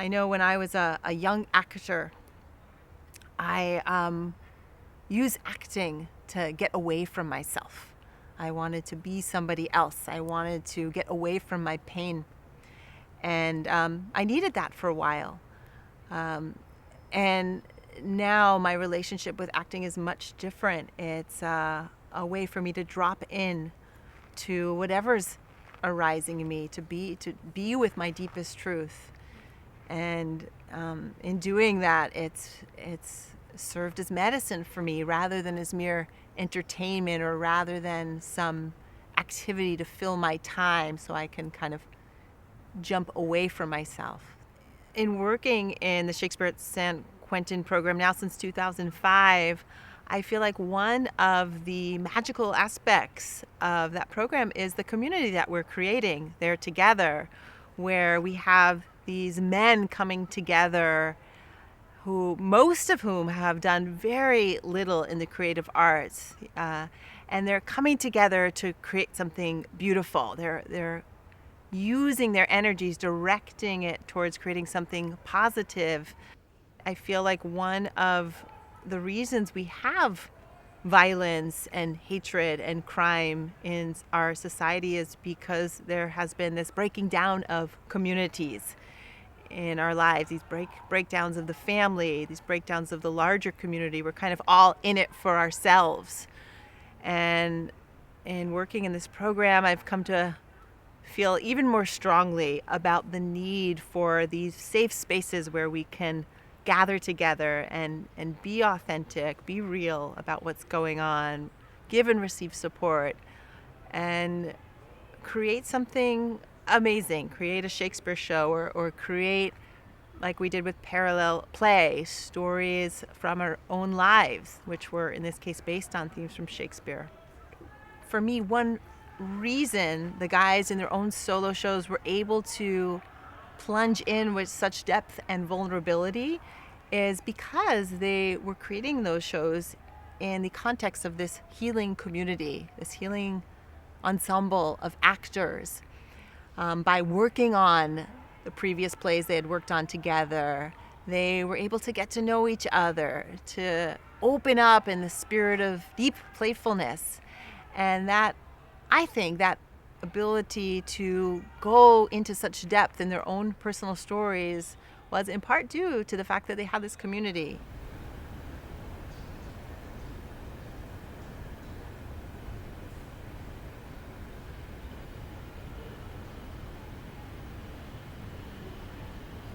I know when I was a young actor, I used acting to get away from myself. I wanted to be somebody else. I wanted to get away from my pain. And I needed that for a while. And now my relationship with acting is much different. It's a way for me to drop in to whatever's arising in me, to be with my deepest truth. And in doing that, it's served as medicine for me rather than as mere entertainment, or rather than some activity to fill my time so I can kind of jump away from myself. In working in the Shakespeare at San Quentin program now since 2005, I feel like one of the magical aspects of that program is the community that we're creating there together, where we have these men coming together who, most of whom have done very little in the creative arts, and they're coming together to create something beautiful. They're using their energies, directing it towards creating something positive. I feel like one of the reasons we have violence and hatred and crime in our society is because there has been this breaking down of communities in our lives, these breakdowns of the family, these breakdowns of the larger community. We're kind of all in it for ourselves. And in working in this program, I've come to feel even more strongly about the need for these safe spaces where we can gather together and be authentic, be real about what's going on, give and receive support, and create something amazing. Create a Shakespeare show, or create, like we did with Parallel Play, stories from our own lives, which were in this case based on themes from Shakespeare. For me, one reason the guys in their own solo shows were able to plunge in with such depth and vulnerability is because they were creating those shows in the context of this healing community, this healing ensemble of actors. By working on the previous plays they had worked on together, they were able to get to know each other, to open up in the spirit of deep playfulness. And that, I think, that ability to go into such depth in their own personal stories was in part due to the fact that they had this community.